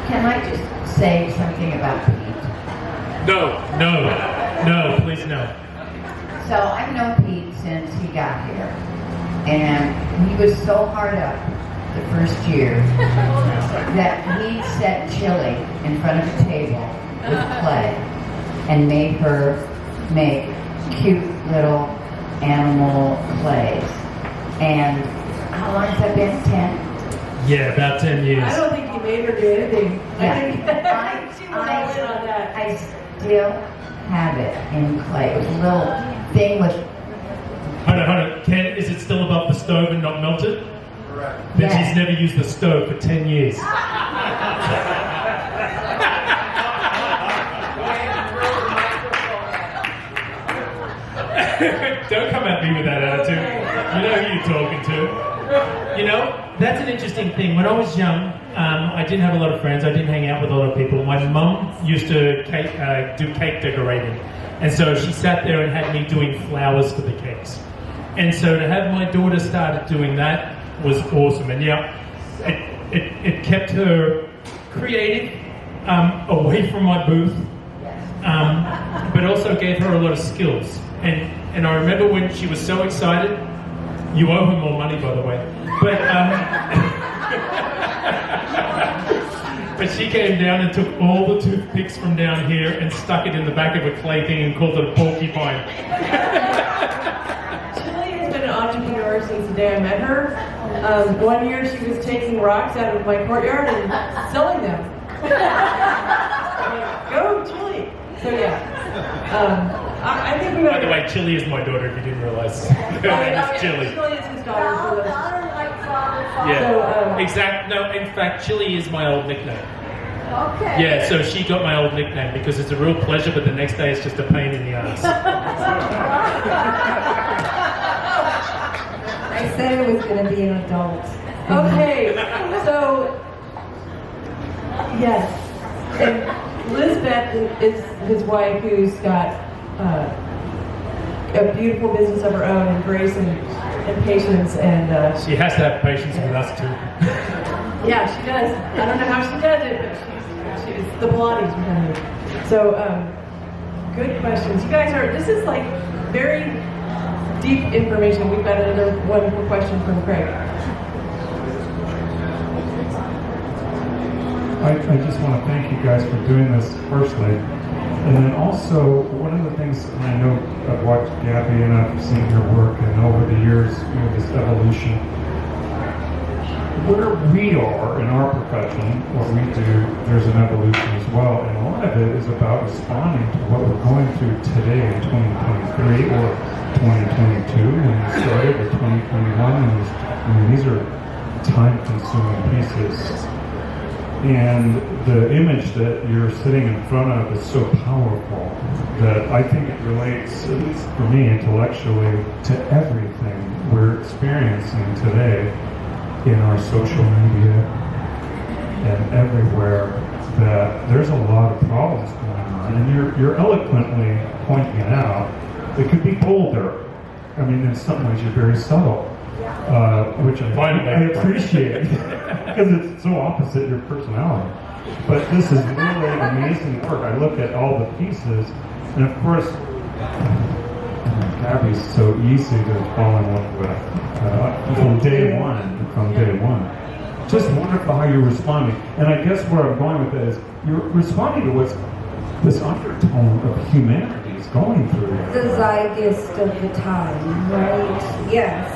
Can I just say something about Pete? No, please no. So I've known Pete since he got here, and he was so hard up the first year that he set Chili in front of a table with clay and made her make cute little animal clays. And how long has that been? 10? Yeah, about 10 years. I don't think he made her do anything. I think she went all in on that. I still have it in clay. It was a little thing with... Hold on. Ken, is it still above the stove and not melted? Correct. Then Yes. she's never used the stove for 10 years. Don't come at me with that attitude. You know who you're talking to. You know, that's an interesting thing. When I was young, I didn't have a lot of friends. I didn't hang out with a lot of people. My mum used to do cake decorating. And so she sat there and had me doing flowers for the cakes. And so to have my daughter started doing that was awesome. And yeah, it kept her creative, away from my booth, but also gave her a lot of skills. And I remember when she was so excited. You owe her more money, by the way. But but she came down and took all the toothpicks from down here and stuck it in the back of a clay thing and called it a porcupine. Chili has been an entrepreneur since the day I met her. 1 year she was taking rocks out of my courtyard and selling them. Go, Chili! So yeah. I think we By the way, Chili is my daughter, if you didn't realize. It's Chili. Chili is his daughter. So Yeah, exactly. No, in fact, Chili is my old nickname. Okay. Yeah, so she got my old nickname because it's a real pleasure, but the next day it's just a pain in the ass. I said it was going to be an adult. Okay, so yes, and Lisbeth is his wife, who's got a beautiful business of her own, and grace and patience, and She has to have patience with us too. yeah, she does. I don't know how she does it, but she's the Pilates behind her. So good questions. You guys this is like very deep information. We've got another wonderful question from Craig. I just want to thank you guys for doing this firstly. And then also, one of the things, and I know I've watched Gabby and I've seen her work, and over the years, this evolution. Where we are in our profession, what we do, there's an evolution as well. And a lot of it is about responding to what we're going through today in 2023 or 2022 when we started, or 2021. These are time-consuming pieces. And the image that you're sitting in front of is so powerful that I think it relates, at least for me intellectually, to everything we're experiencing today in our social media and everywhere, that there's a lot of problems going on. And you're eloquently pointing it out. It could be bolder. I mean, in some ways you're very subtle. Which I appreciate because it's so opposite your personality. But this is really amazing work. I look at all the pieces, and of course, Gabby's so easy to fall in love with from day one. Just wonderful how you're responding. And I guess where I'm going with that is you're responding to what's this undertone of humanity is going through. The zeitgeist of the time, right? Yes.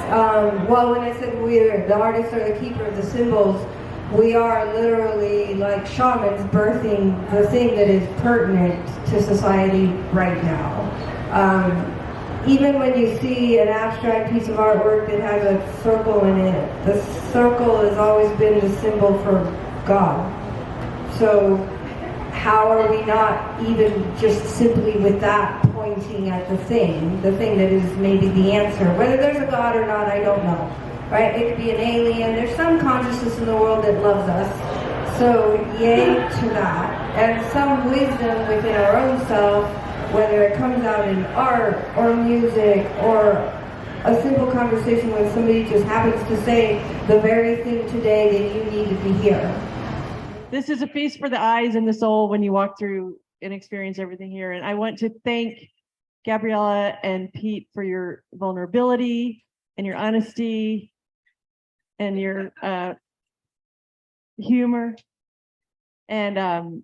Well, when I said the artists are the keeper of the symbols, we are literally like shamans birthing the thing that is pertinent to society right now. Even when you see an abstract piece of artwork that has a circle in it, the circle has always been the symbol for God. So how are we not even just simply with that pointing at the thing that is maybe the answer? Whether there's a God or not, I don't know. Right? It could be an alien. There's some consciousness in the world that loves us. So yay to that. And some wisdom within our own self, whether it comes out in art or music or a simple conversation when somebody just happens to say the very thing today that you needed to hear. This is a feast for the eyes and the soul when you walk through and experience everything here. And I want to thank Gabriela and Pete for your vulnerability and your honesty and your humor. And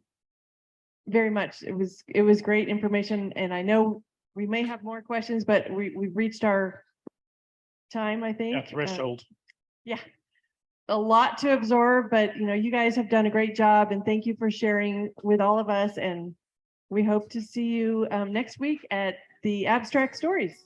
very much, it was great information. And I know we may have more questions, but we've reached our time, I think. Yeah, threshold. Yeah. A lot to absorb, but you guys have done a great job, and thank you for sharing with all of us. And we hope to see you next week at the Abstract Stories.